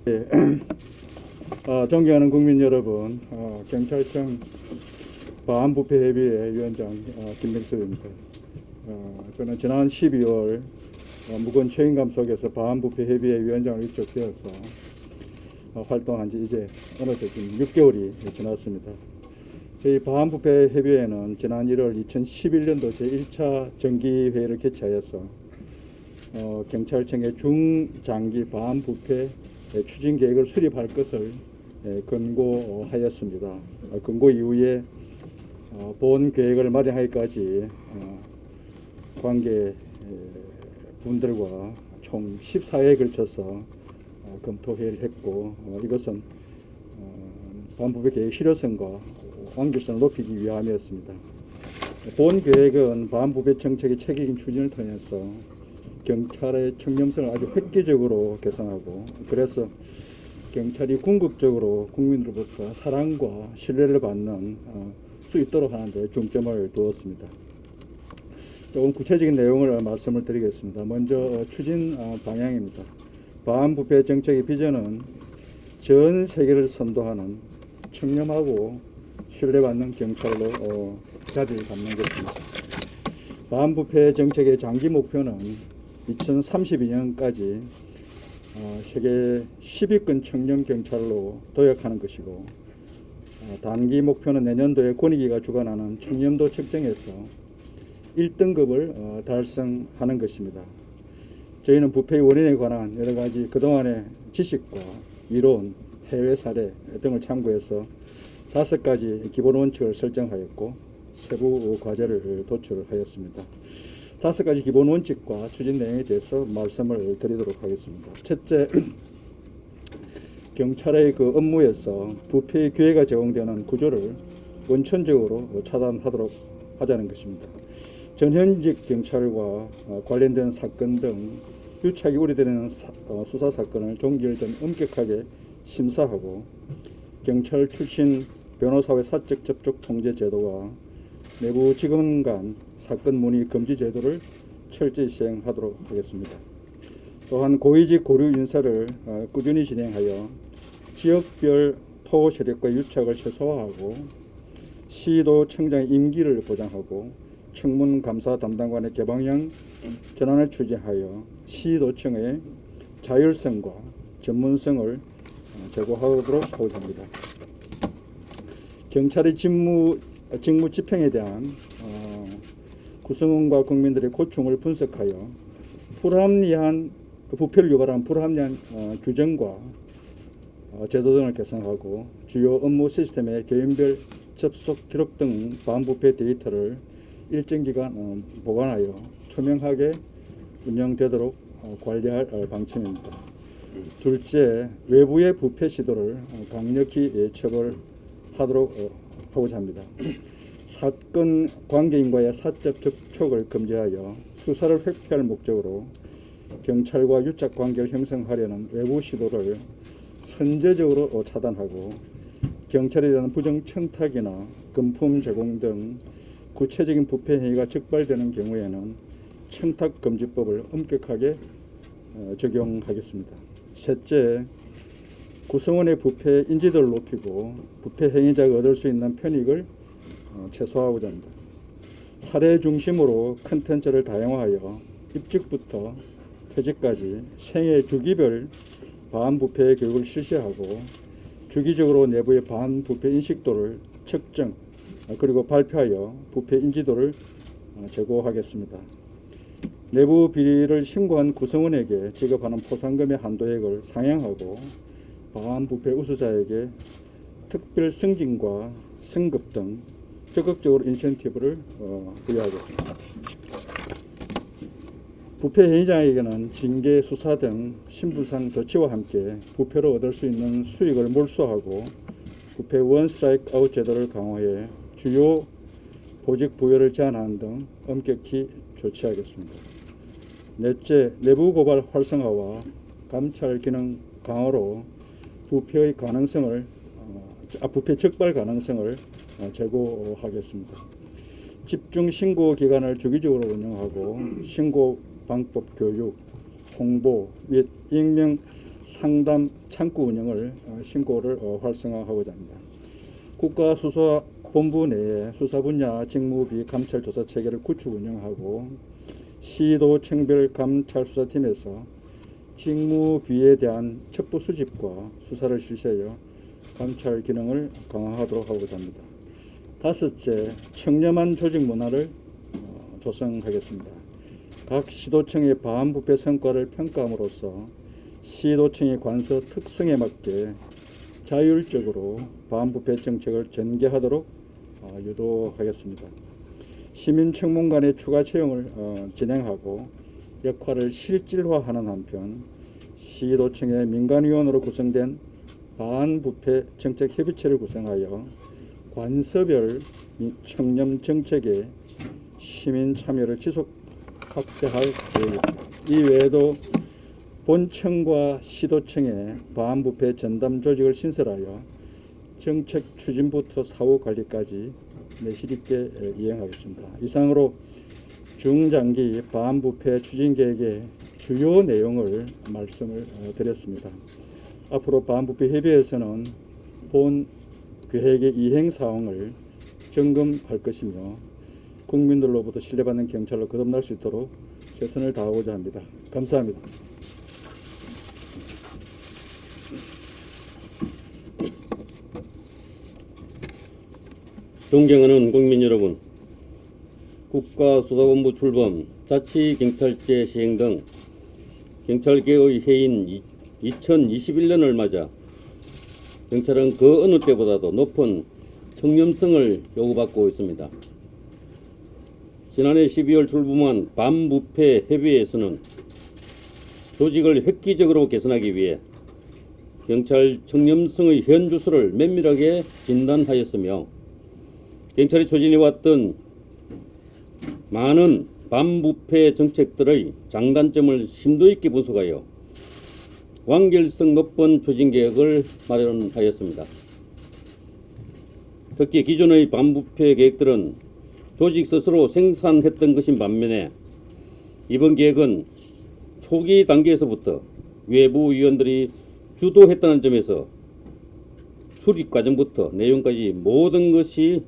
예, 존경하는 국민 여러분, 경찰청 반부패협의회 위원장 김명섭입니다. 저는 지난 12월 무거운 책임감 속에서 반부패협의회 위원장을 위촉되어서 활동한 지 이제 어느새 지금 6개월이 지났습니다. 저희 반부패협의회는 지난 1월 2011년도 제1차 정기회의를 개최하여서 경찰청의 중장기 반부패 추진 계획을 수립할 것을 권고하였습니다. 권고 이후에 본 계획을 마련하기까지 관계 분들과 총 14회에 걸쳐서 검토회의를 했고, 이것은 반부패 계획 실효성과 완결성을 높이기 위함이었습니다. 본 계획은 반부패 정책의 체계적인 추진을 통해서 경찰의 청렴성을 아주 획기적으로 개선하고, 그래서 경찰이 궁극적으로 국민으로부터 사랑과 신뢰를 받는 수 있도록 하는 데 중점을 두었습니다. 조금 구체적인 내용을 말씀을 드리겠습니다. 먼저 추진 방향입니다. 반부패 정책의 비전은 전 세계를 선도하는 청렴하고 신뢰받는 경찰로 자리를 잡는 것입니다. 반부패 정책의 장기 목표는 2032년까지 세계 10위권 청렴 경찰로 도약하는 것이고, 단기 목표는 내년도에 권익위가 주관하는 청렴도 측정에서 1등급을 달성하는 것입니다. 저희는 부패의 원인에 관한 여러 가지 그동안의 지식과 이론, 해외 사례 등을 참고해서 5가지 기본 원칙을 설정하였고, 세부 과제를 도출하였습니다. 5가지 기본 원칙과 추진 내용에 대해서 말씀을 드리도록 하겠습니다. 첫째, 경찰의 업무에서 부패의 기회가 제공되는 구조를 원천적으로 차단하도록 하자는 것입니다. 전현직 경찰과 관련된 사건 등 유착이 우려되는 수사 사건을 종결전 엄격하게 심사하고, 경찰 출신 변호사의 사적 접촉 통제 제도와 내부 직원 간 사건 문의 금지 제도를 철저히 시행하도록 하겠습니다. 또한 고위직 고류 인사를 꾸준히 진행하여 지역별 토 세력과 유착을 최소화하고, 시도청장의 임기를 보장하고 청문 감사 담당관의 개방형 전환을 추진하여 시도청의 자율성과 전문성을 제고하도록 하고자 합니다. 경찰의 직무 집행에 대한 구성원과 국민들의 고충을 분석하여 불합리한 부패를 유발하는 불합리한 규정과 제도 등을 개선하고, 주요 업무 시스템의 개인별 접속 기록 등 반부패 데이터를 일정 기간 보관하여 투명하게 운영되도록 관리할 방침입니다. 둘째, 외부의 부패 시도를 강력히 처벌하도록 하고자 합니다. 사건 관계인과의 사적 접촉을 금지하여 수사를 회피할 목적으로 경찰과 유착 관계를 형성하려는 외부 시도를 선제적으로 차단하고, 경찰에 대한 부정 청탁이나 금품 제공 등 구체적인 부패 행위가 적발되는 경우에는 청탁금지법을 엄격하게 적용하겠습니다. 셋째, 구성원의 부패 인지도를 높이고 부패 행위자가 얻을 수 있는 편익을 최소화하고자 합니다. 사례 중심으로 컨텐츠를 다양화하여 입직부터 퇴직까지 생애 주기별 반부패 교육을 실시하고, 주기적으로 내부의 반부패 인식도를 측정 그리고 발표하여 부패 인지도를 제고하겠습니다. 내부 비리를 신고한 구성원에게 지급하는 포상금의 한도액을 상향하고, 반부패 우수자에게 특별 승진과 승급 등 적극적으로 인센티브를 부여하겠습니다. 부패 행위자에게는 징계, 수사 등 신분상 조치와 함께 부패로 얻을 수 있는 수익을 몰수하고, 부패 원 스트라이크 아웃 제도를 강화해 주요 보직 부여를 제한하는 등 엄격히 조치하겠습니다. 넷째, 내부 고발 활성화와 감찰 기능 강화로 부패 적발 가능성을 제고하겠습니다. 집중 신고 기간을 주기적으로 운영하고, 신고 방법 교육, 홍보 및 익명 상담 창구 운영을 신고를 활성화하고자 합니다. 국가수사본부 내에 수사 분야 직무비 감찰 조사 체계를 구축 운영하고 시도청별 감찰수사팀에서 직무비에 대한 첩보 수집과 수사를 실시하여 감찰 기능을 강화하도록 하고자 합니다. 다섯째, 청렴한 조직 문화를 조성하겠습니다. 각 시도청의 반부패 성과를 평가함으로써 시도청의 관서 특성에 맞게 자율적으로 반부패 정책을 전개하도록 유도하겠습니다. 시민청문관의 추가 채용을 진행하고 역할을 실질화하는 한편 시도청의 민간위원으로 구성된 반부패 정책협의체를 구성하여 관서별 및 청렴 정책에 시민 참여를 지속 확대할 계획입니다. 이 외에도 본청과 시도청의 반부패 전담 조직을 신설하여 정책 추진부터 사후 관리까지 내실 있게 이행하겠습니다. 이상으로 중장기 반부패 추진 계획의 주요 내용을 말씀을 드렸습니다. 앞으로 반부패 협의회에서는 본 계획의 이행 사항을 점검할 것이며 국민들로부터 신뢰받는 경찰로 거듭날 수 있도록 최선을 다하고자 합니다. 감사합니다. 존경하는 국민 여러분, 국가수사본부 출범, 자치경찰제 시행 등 경찰개혁의 해인 2021년을 맞아 경찰은 그 어느 때보다도 높은 청렴성을 요구받고 있습니다. 지난해 12월 출범한 반부패 협의회에서는 조직을 획기적으로 개선하기 위해 경찰 청렴성의 현주소를 면밀하게 진단하였으며 경찰이 추진해왔던 많은 반부패 정책들의 장단점을 심도 있게 분석하여 완결성 높은 추진계획을 마련하였습니다. 특히 기존의 반부패 계획들은 조직 스스로 생산했던 것인 반면에 이번 계획은 초기 단계에서부터 외부 위원들이 주도했다는 점에서 수립 과정부터 내용까지 모든 것이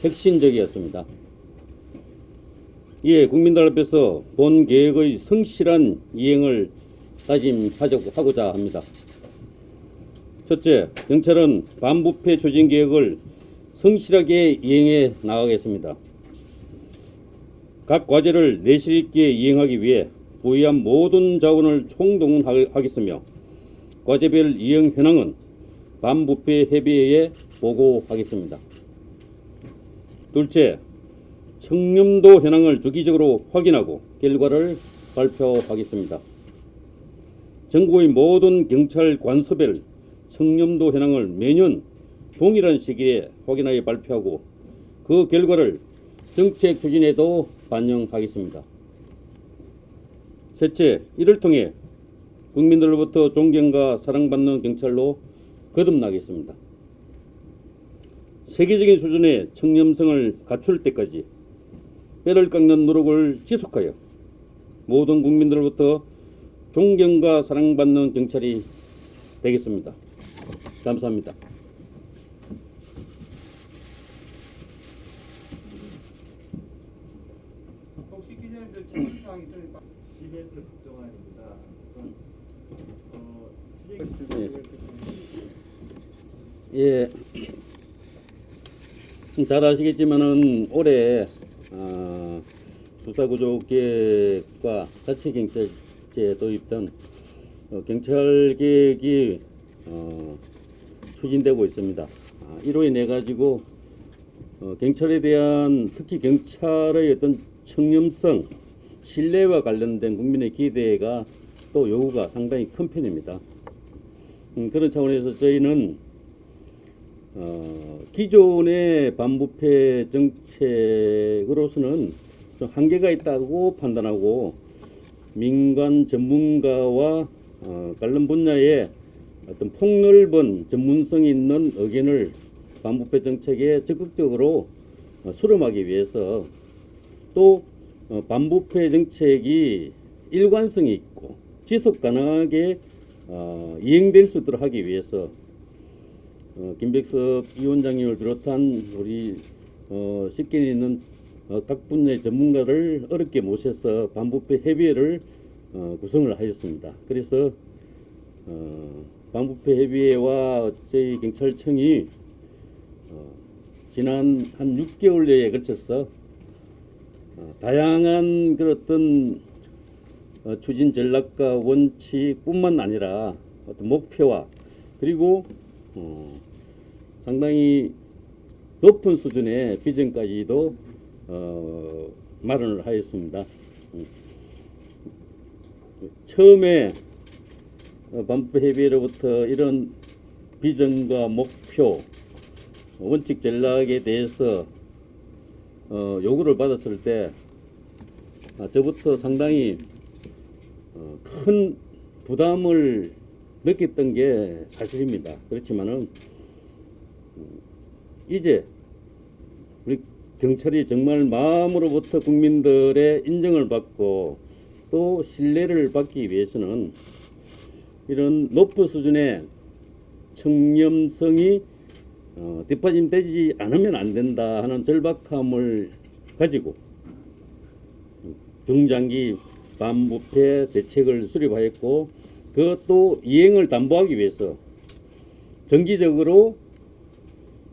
혁신적이었습니다. 이에 국민들 앞에서 본 계획의 성실한 이행을 다짐하고자 합니다. 첫째, 경찰은 반부패 추진 계획을 성실하게 이행해 나가겠습니다. 각 과제를 내실 있게 이행하기 위해 부여한 모든 자원을 총동원하겠으며 과제별 이행 현황은 반부패 협의회에 보고하겠습니다. 둘째, 청렴도 현황을 주기적으로 확인하고 결과를 발표하겠습니다. 전국의 모든 경찰 관서별 청렴도 현황을 매년 동일한 시기에 확인하여 발표하고 그 결과를 정책 추진에도 반영하겠습니다. 셋째, 이를 통해 국민들로부터 존경과 사랑받는 경찰로 거듭나겠습니다. 세계적인 수준의 청렴성을 갖출 때까지 뼈를 깎는 노력을 지속하여 모든 국민들로부터 존경과 사랑받는 경찰이 되겠습니다. 감사합니다. 혹시 기자님들 질문사항 있으면 CBS 국정원입니다. 예, 잘 아시겠지만은 올해 수사구조개혁과 자치경찰제 도입 등 경찰개혁이 추진되고 있습니다. 이로 인해 가지고 경찰에 대한 특히 경찰의 어떤 청렴성, 신뢰와 관련된 국민의 기대가 또 요구가 상당히 큰 편입니다. 그런 차원에서 저희는 기존의 반부패 정책으로서는 좀 한계가 있다고 판단하고 민간 전문가와 관련 분야의 어떤 폭넓은 전문성이 있는 의견을 반부패 정책에 적극적으로 수렴하기 위해서 또 반부패 정책이 일관성이 있고 지속 가능하게 이행될 수 있도록 하기 위해서 김백섭 위원장님을 비롯한 우리 식견 있는 각 분야의 전문가를 어렵게 모셔서 반부패 협의회를 구성을 하였습니다. 그래서 반부패 협의회와 저희 경찰청이 지난 한 6개월여에 걸쳐서 다양한 그런 어떤 추진 전략과 원칙뿐만 아니라 어떤 목표와 그리고 상당히 높은 수준의 비전까지도 마련을 하였습니다. 처음에 반부패 협의회로부터 이런 비전과 목표, 원칙 전략에 대해서 요구를 받았을 때 저부터 상당히 큰 부담을 느꼈던 게 사실입니다. 그렇지만은 이제 우리 경찰이 정말 마음으로부터 국민들의 인정을 받고 또 신뢰를 받기 위해서는 이런 높은 수준의 청렴성이 뒷받침되지 않으면 안 된다 하는 절박함을 가지고 중장기 반부패 대책을 수립하였고 그것도 이행을 담보하기 위해서 정기적으로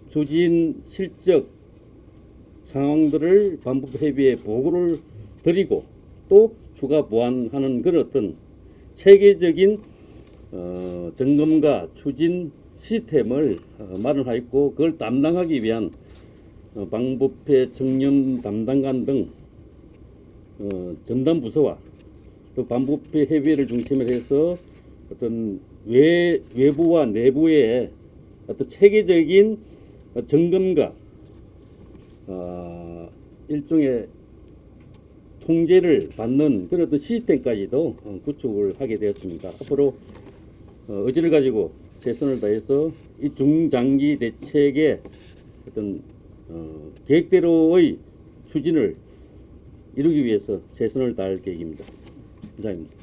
추진 실적 상황들을 반부패 협의회에 보고를 드리고 또 추가 보완하는 그런 어떤 체계적인 점검과 추진 시스템을 마련하였고 그걸 담당하기 위한 반부패 청렴 담당관 등 전담 부서와 또 반부패 협의회를 중심으로 해서 어떤 외부와 내부의 어떤 체계적인 점검과 일종의 통제를 받는 그런 어떤 시스템까지도 구축을 하게 되었습니다. 앞으로 의지를 가지고 최선을 다해서 이 중장기 대책의 어떤 계획대로의 추진을 이루기 위해서 최선을 다할 계획입니다. 감사합니다.